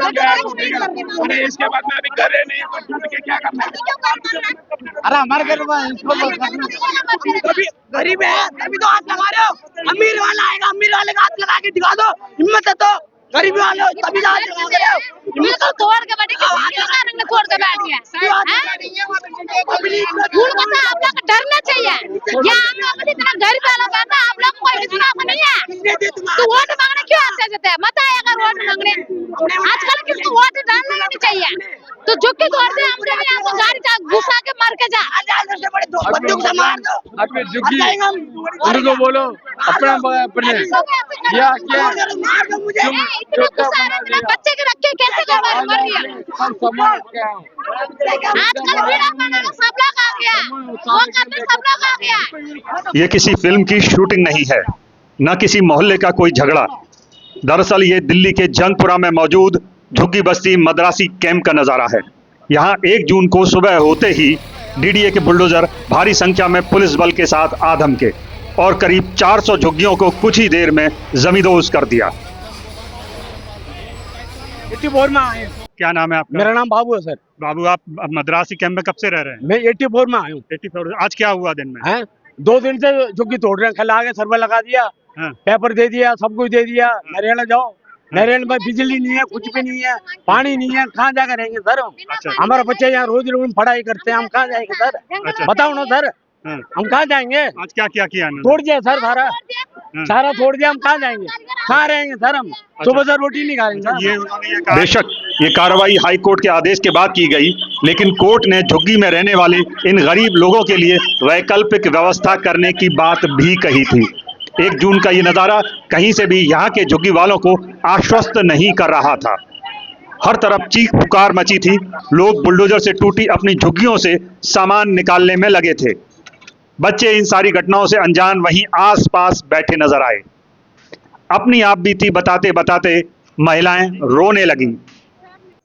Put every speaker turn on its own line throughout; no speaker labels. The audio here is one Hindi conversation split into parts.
अरे इसके बाद में अभी घरे नहीं है तो ढूंढ के क्या करना है?
अरे हमारे घर में
कभी गरीब है तभी तो हाथ लगा रहे हो। अमीर वाला आएगा, अमीर वाले का हाथ लगा के दिखा दो, हिम्मत है तो। गरीबी वाले हो तभी तो हाथ लगा रहे हो।
हिम्मत तो तोड़ के बैठे किस तोड़ के बैठ गया भूल पता आप लोग डरना चाहिए। यहाँ हम लोग इतना गरीब वाला बैठा, आप लोग कोई विश्वास नहीं है तो वोट मांगने क्यों आते जाते हैं? मत आएगा वोट मांगने। आजकल किसको वोट डालना ही नहीं चाहिए तो झुक के तोड़ दे, हमसे भी आपको गाड़ी का घुसा के मार के जा।
बंदूक से मार दो।
अपने झुग्गी उनको बोलो अपना अपने क्या क्या
मार दो मुझे।
इतना गुस्सा आ रहा है, मेरे बच्चे के रख के कैसे मर रही है?
समाज क्या
आजकल वीडियो बनाने सब लोग आ गया, वो करने सब लोग आ गया।
ये किसी फिल्म की शूटिंग नहीं है, न किसी मोहल्ले का कोई झगड़ा। दरअसल ये दिल्ली के जंगपुरा में मौजूद झुग्गी बस्ती मद्रासी कैंप का नज़ारा है। यहाँ 1 जून को सुबह होते ही डीडीए के बुलडोजर भारी संख्या में पुलिस बल के साथ आ धमके और करीब 400 झुग्गियों को कुछ ही देर में जमींदोज कर दिया।
84 में आए।
क्या नाम है आपका?
मेरा नाम बाबू है सर।
बाबू, आप मद्रासी कैंप में कब से रह रहे हैं?
मैं 84 में आया हूँ।
84। आज क्या हुआ दिन में?
हैं 2 दिन से झुग्गी तोड़ रहे हैं। कल आगे सर्वे लगा दिया,
हाँ।
पेपर दे दिया, सब कुछ दे दिया। नरेला जाओ, नरेल में बिजली नहीं है, कुछ भी नहीं है, पानी नहीं है, कहाँ जाकर रहेंगे सर?
अच्छा।
हमारे बच्चे यहाँ रोज रोज पढ़ाई करते हैं, हम कहाँ जाएंगे सर?
अच्छा।
बताओ ना सर,
हाँ।
हम कहाँ जाएंगे?
आज क्या क्या किया इन्होंने?
तोड़ दिया सर सारा, सारा तोड़ दिया। हम कहाँ जाएंगे? कहाँ रहेंगे सर? हम सुबह से रोटी नहीं खा रहे
ये उन्होंने ये कहा। बेशक ये कार्रवाई हाई कोर्ट के आदेश के बाद की गई, लेकिन कोर्ट ने झुग्गी में रहने वाले इन गरीब लोगों के लिए वैकल्पिक व्यवस्था करने की बात भी कही थी। 1 जून का ये नज़ारा कहीं से भी यहाँ के झुग्गी वालों को आश्वस्त नहीं कर रहा था। हर तरफ चीख पुकार मची थी। लोग बुलडोजर से टूटी अपनी झुग्गियों से सामान निकालने में लगे थे। बच्चे इन सारी घटनाओं से अनजान वहीं आसपास बैठे नजर आए। अपनी आप बीती बताते बताते महिलाएं रोने लगी।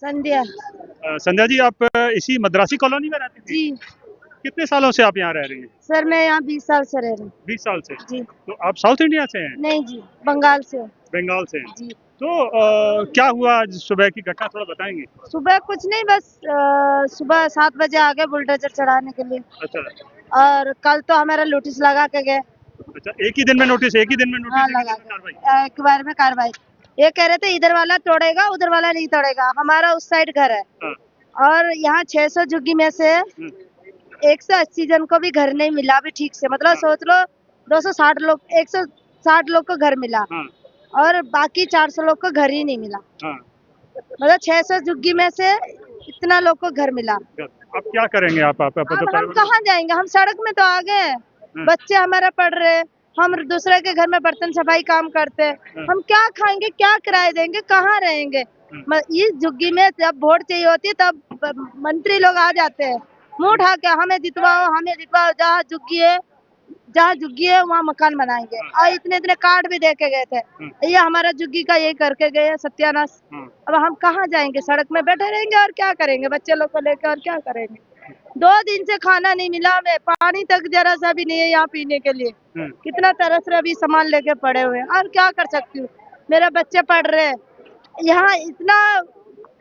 संध्या।
संध्या जी, आप इसी मद्रासी कॉलोनी में रहती थी?
जी
कितने सालों से आप यहाँ रह रही हैं?
सर, मैं यहाँ 20 साल से रह रही हूँ।
20 साल से?
जी।
तो आप साउथ इंडिया से हैं?
नहीं जी, बंगाल से।
बंगाल से?
जी।
तो क्या हुआ आज सुबह की घटना, थोड़ा बताएंगे?
सुबह कुछ नहीं, बस सुबह 7 बजे आ गए बुलडोजर चढ़ाने के लिए।
अच्छा।
और कल तो हमारा नोटिस लगा के गए।
अच्छा, एक ही दिन में नोटिस? एक ही दिन में नोटिस?
हाँ, लगा एक बार में कार्रवाई। ये कह रहे थे इधर वाला तोड़ेगा, उधर वाला नहीं तोड़ेगा। हमारा उस साइड घर है।
हाँ।
और यहाँ 600 झुग्गी में से 180 जन को भी घर नहीं मिला अभी ठीक से। मतलब सोच लो 260 लोग, 160 लोग को घर मिला।
हाँ।
और बाकी 400 लोग को घर ही नहीं मिला।
हाँ।
मतलब 600 झुग्गी में से इतना लोग को घर मिला।
अब क्या करेंगे आप?
अब हम कहाँ जाएंगे? हम सड़क में तो आ गए। बच्चे हमारे पढ़ रहे, हम दूसरे के घर में बर्तन सफाई काम करते। हम क्या खाएंगे, क्या किराए देंगे, कहाँ रहेंगे? इस झुग्गी में जब वोट चाहिए होती है तब मंत्री लोग आ जाते हैं, मुंह उठा के हमें जितवाओ, हमें जितवाओ। जहाँ झुग्गी है वहाँ मकान बनाएंगे। और इतने इतने कार्ड भी दे के गए थे। ये हमारा झुग्गी का यही करके गए सत्यानाश। अब हम कहाँ जाएंगे? सड़क में बैठे रहेंगे और क्या करेंगे? बच्चे लोग को लेकर और क्या करेंगे? 2 दिन से खाना नहीं मिला हमें, पानी तक जरा सा भी नहीं है यहाँ पीने के लिए। कितना तरस रहा, अभी सामान लेके पड़े हुए हैं और क्या कर सकती हूँ? मेरे बच्चे पढ़ रहे हैं यहाँ। इतना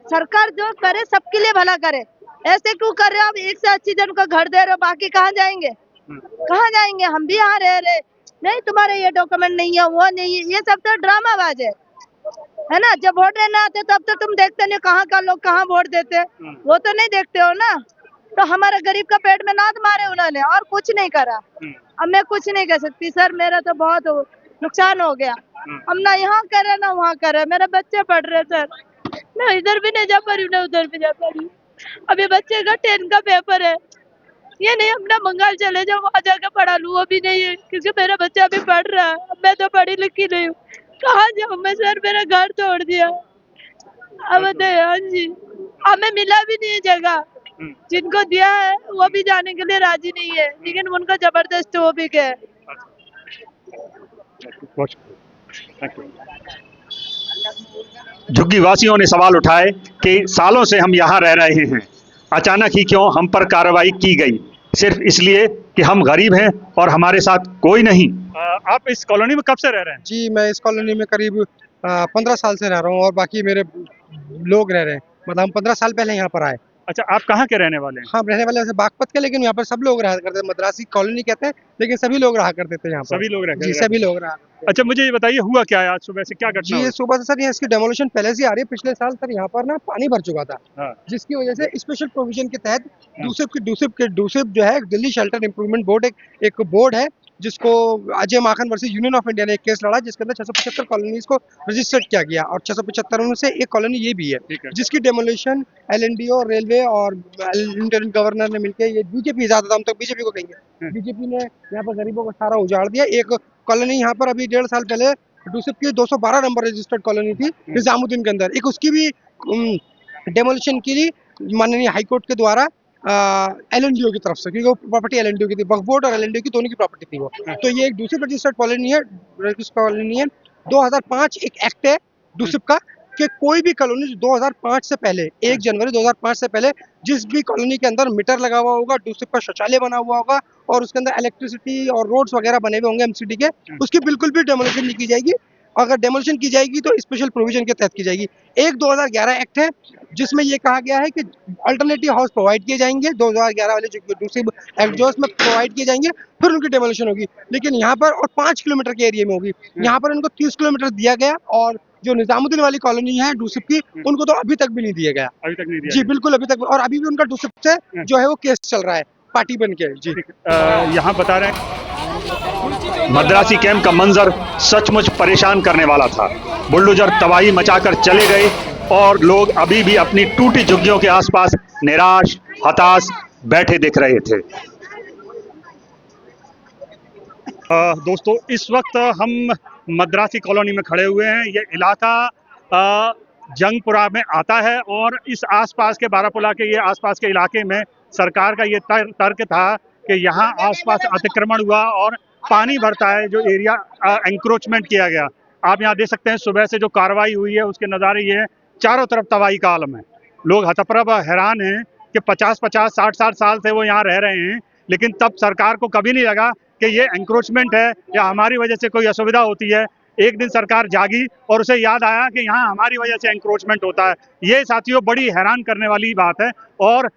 सरकार जो करे सबके लिए भला करे, ऐसे क्यों कर रहे हो? अब 180 जन को घर दे रहे हो, बाकी कहाँ जाएंगे? कहाँ जाएंगे? हम भी यहाँ रह रहे नहीं, तुम्हारे ये डॉक्यूमेंट नहीं है, वो नहीं है, ये सब तो ड्रामाबाज है ना। जब वोट लेना आते तब तो तुम देखते नहीं कहाँ का लोग कहाँ वोट देते, वो तो नहीं देखते हो ना। तो हमारे गरीब का पेट में नाद मारे उन्होंने और कुछ नहीं करा। अब मैं कुछ नहीं कह सकती सर, मेरा तो बहुत नुकसान हो गया। हम ना यहाँ करे ना वहाँ करे, मेरे बच्चे पढ़ रहे सर। मैं इधर भी नहीं जा पा रही हूँ ना उधर भी जा पा रही हूँ। अभी बच्चे का 10 का पेपर है, ये नहीं अपना बंगाल चले जाओ वहाँ जाकर पढ़ा लूँ, वो भी नहीं है क्योंकि मेरा बच्चा अभी पढ़ रहा है। मैं तो पढ़ी लिखी नहीं हूँ, कहाँ जाऊँ मैं सर? मेरा घर तोड़ दिया। अब हाँ जी, हमें मिला भी नहीं जगह। जिनको दिया है वो भी जाने के लिए राजी नहीं है, लेकिन उनको जबरदस्त वो भी गए।
झुग्गी वासियों ने सवाल उठाए कि सालों से हम यहाँ रह रहे हैं, अचानक ही क्यों हम पर कार्रवाई की गई? सिर्फ इसलिए कि हम गरीब हैं और हमारे साथ कोई नहीं। आप इस कॉलोनी में कब से रह रहे हैं?
जी, मैं इस कॉलोनी में करीब 15 साल से रह रहा हूँ और बाकी मेरे लोग रह रहे हैं। मतलब हम 15 साल पहले यहाँ पर आए।
अच्छा, आप कहाँ के रहने वाले हैं?
हम रहने वाले वैसे बागपत के, लेकिन यहाँ पर सब लोग रहा करते हैं। मद्रासी कॉलोनी कहते हैं, लेकिन सभी लोग रहा करते थे यहाँ पर।
सभी लोग रह
जी, सभी लोग रहा करते थे।
अच्छा, मुझे ये बताइए हुआ क्या है आज सुबह से, क्या घटना
जी,
हुई?
ये सुबह से सर यहाँ इसकी डेमोलिशन पहले से ही आ रही है। पिछले साल सर यहाँ पर ना पानी भर चुका था,
हाँ।
जिसकी वजह से स्पेशल प्रोविजन के तहत दूसरी जो है दिल्ली शेल्टर इंप्रूवमेंट बोर्ड एक बोर्ड है, जिसको अजय माखन वर्सेस यूनियन ऑफ इंडिया ने एक केस लड़ा, जिसके अंदर 675 कॉलोनीज को रजिस्टर्ड किया गया, और 675 में से एक कॉलोनी ये भी है, जिसकी डेमोलिशन LNDO, रेलवे और लिeutenant गवर्नर ने मिलकर, ये बीजेपी ज्यादा, हम तो बीजेपी को कहेंगे, बीजेपी ने यहाँ पर गरीबों को सारा उजाड़ दिया। एक कॉलोनी यहाँ पर अभी 1.5 साल पहले डूसिप की 212 नंबर रजिस्टर्ड कॉलोनी थी निजामुद्दीन के अंदर, एक उसकी भी डेमोलिशन की माननीय हाईकोर्ट के द्वारा LNDO की तरफ से, क्योंकि वो प्रॉपर्टी LNDO की थी, वक्फ बोर्ड और LNDO की दोनों की प्रॉपर्टी थी वो। तो ये एक दूसरी रजिस्टर्ड कॉलोनी है, 2005 एक एक्ट है डूसिप का, कि कोई भी कॉलोनी 2005 से पहले 1 जनवरी 2005 से पहले जिस भी कॉलोनी के अंदर मीटर लगा हुआ होगा, डूसिप का शौचालय बना हुआ होगा और उसके अंदर इलेक्ट्रिसिटी और रोड्स वगैरह बने हुए होंगे MCD के, उसकी बिल्कुल भी डेमोलिशन नहीं की जाएगी। अगर डेमोलिशन की जाएगी तो स्पेशल प्रोविजन के तहत की जाएगी। एक 2011 एक्ट है, जिसमें ये कहा गया है कि अल्टरनेटिव हाउस प्रोवाइड किए जाएंगे, 2011 वाले जो दूसरी एक्ट जो उसमें प्रोवाइड किए जाएंगे, फिर उनकी डेमोलिशन होगी। लेकिन यहाँ पर और 5 किलोमीटर के एरिया में होगी, यहाँ पर उनको 30 किलोमीटर दिया गया, और जो निजामुद्दीन वाली कॉलोनी है डूसिप की, उनको तो अभी तक भी नहीं दिया गया।
अभी तक नहीं दिया?
जी बिल्कुल, अभी तक, और अभी भी उनका डूसिप से जो है वो केस चल रहा है पार्टी बन के। जी,
यहाँ बता रहे हैं मद्रासी कैंप का मंजर सचमुच परेशान करने वाला था। बुलडोजर तबाही मचाकर चले गए और लोग अभी भी अपनी टूटी झुग्गियों के आसपास निराश हताश बैठे दिख रहे थे। दोस्तों, इस वक्त हम मद्रासी कॉलोनी में खड़े हुए हैं। ये इलाका जंगपुरा में आता है और इस आसपास के बारापुला के ये आसपास के इलाके में सरकार का ये तर्क था कि यहाँ आसपास अतिक्रमण हुआ और पानी भरता है, जो एरिया एंक्रोचमेंट किया गया। आप यहाँ देख सकते हैं सुबह से जो कार्रवाई हुई है उसके नज़ारे ये हैं, चारों तरफ तबाही का आलम है। लोग हतप्रभ हैरान हैं कि 50-50, 60-60 साल से वो यहाँ रह रहे हैं, लेकिन तब सरकार को कभी नहीं लगा कि ये एंक्रोचमेंट है या हमारी वजह से कोई असुविधा होती है। एक दिन सरकार जागी और उसे याद आया कि यहाँ हमारी वजह से एंक्रोचमेंट होता है। ये साथियों बड़ी हैरान करने वाली बात है, और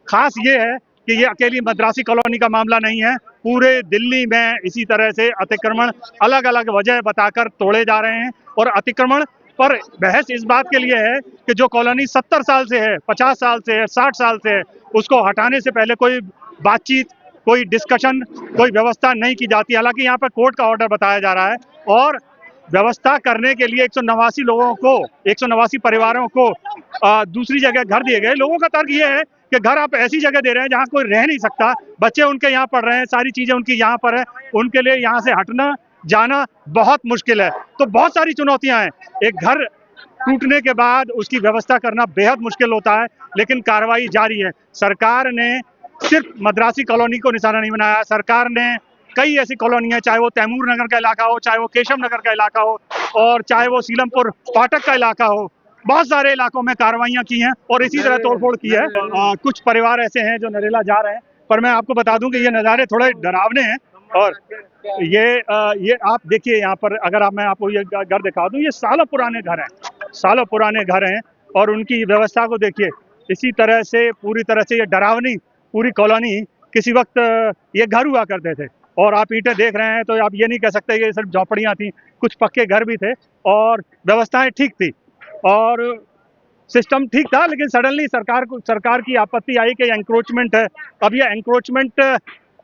ख़ास ये है कि ये अकेली मद्रासी कॉलोनी का मामला नहीं है, पूरे दिल्ली में इसी तरह से अतिक्रमण अलग अलग वजह बताकर तोड़े जा रहे हैं। और अतिक्रमण पर बहस इस बात के लिए है कि जो कॉलोनी 70 साल से है, 50 साल से है, 60 साल से है, उसको हटाने से पहले कोई बातचीत, कोई डिस्कशन, कोई व्यवस्था नहीं की जाती। हालांकि यहाँ पर कोर्ट का ऑर्डर बताया जा रहा है और व्यवस्था करने के लिए 189 लोगों को, 189 परिवारों को दूसरी जगह घर दिए गए। लोगों का तर्क ये है कि घर आप ऐसी जगह दे रहे हैं जहाँ कोई रह नहीं सकता, बच्चे उनके यहाँ पढ़ रहे हैं, सारी चीजें उनकी यहाँ पर है, उनके लिए यहाँ से हटना जाना बहुत मुश्किल है। तो बहुत सारी चुनौतियां हैं। एक घर टूटने के बाद उसकी व्यवस्था करना बेहद मुश्किल होता है, लेकिन कार्रवाई जारी है। सरकार ने सिर्फ मद्रासी कॉलोनी को निशाना नहीं बनाया, सरकार ने कई ऐसी कॉलोनियां, चाहे वो तैमूर नगर का इलाका हो, चाहे वो केशव नगर का इलाका हो, और चाहे वो सीलमपुर फाटक का इलाका हो, बहुत सारे इलाकों में कार्रवाइयां की हैं और इसी तरह तोड़फोड़ की है। कुछ परिवार ऐसे हैं जो नरेला जा रहे हैं, पर मैं आपको बता दूं कि ये नज़ारे थोड़े डरावने हैं। और ये आप देखिए यहाँ पर, अगर मैं आपको ये घर दिखा दूं, ये सालों पुराने घर हैं, सालों पुराने घर हैं, और उनकी व्यवस्था को देखिए। इसी तरह से पूरी तरह से ये डरावनी पूरी कॉलोनी, किसी वक्त ये घर हुआ करते थे, और आप ईंटें देख रहे हैं तो आप ये नहीं कह सकते कि सिर्फ झोपड़ियाँ थी, कुछ पक्के घर भी थे और व्यवस्थाएं ठीक थी और सिस्टम ठीक था। लेकिन सडनली सरकार की आपत्ति आई कि एंक्रोचमेंट है। अब ये एंक्रोचमेंट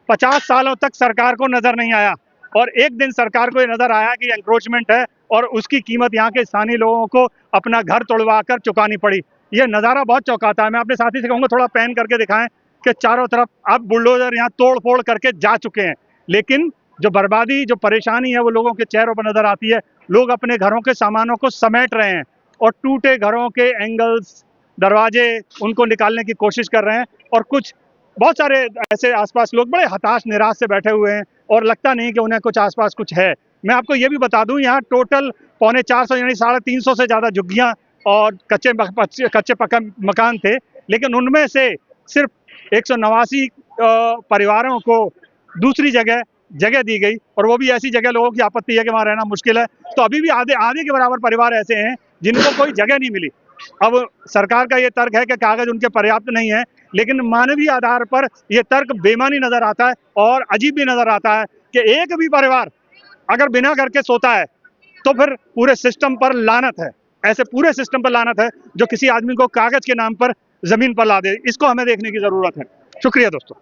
50 सालों तक सरकार को नजर नहीं आया, और एक दिन सरकार को ये नजर आया कि एंक्रोचमेंट है, और उसकी कीमत यहाँ के स्थानीय लोगों को अपना घर तोड़वा कर चुकानी पड़ी। ये नज़ारा बहुत चौंकाता है। मैं अपने साथी से कहूँगा थोड़ा पैन करके दिखाएं कि चारों तरफ अब बुलडोजर यहाँ तोड़ फोड़ करके जा चुके हैं, लेकिन जो बर्बादी, जो परेशानी है वो लोगों के चेहरों पर नजर आती है। लोग अपने घरों के सामानों को समेट रहे हैं और टूटे घरों के एंगल्स, दरवाजे, उनको निकालने की कोशिश कर रहे हैं, और कुछ बहुत सारे ऐसे आसपास लोग बड़े हताश निराश से बैठे हुए हैं और लगता नहीं कि उन्हें कुछ आसपास कुछ है। मैं आपको ये भी बता दूं, यहाँ टोटल 450 यानी 350 से ज़्यादा झुग्गियाँ और कच्चे पक्के मकान थे, लेकिन उनमें से सिर्फ 189 परिवारों को दूसरी जगह दी गई, और वो भी ऐसी जगह लोगों की आपत्ति है कि वहाँ रहना मुश्किल है। तो अभी भी आधे के बराबर परिवार ऐसे हैं जिनको कोई जगह नहीं मिली। अब सरकार का ये तर्क है कि कागज उनके पर्याप्त नहीं है, लेकिन मानवीय आधार पर यह तर्क बेमानी नजर आता है और अजीब भी नजर आता है कि एक भी परिवार अगर बिना घर के सोता है तो फिर पूरे सिस्टम पर लानत है। ऐसे पूरे सिस्टम पर लानत है जो किसी आदमी को कागज के नाम पर जमीन पर ला दे। इसको हमें देखने की जरूरत है। शुक्रिया दोस्तों।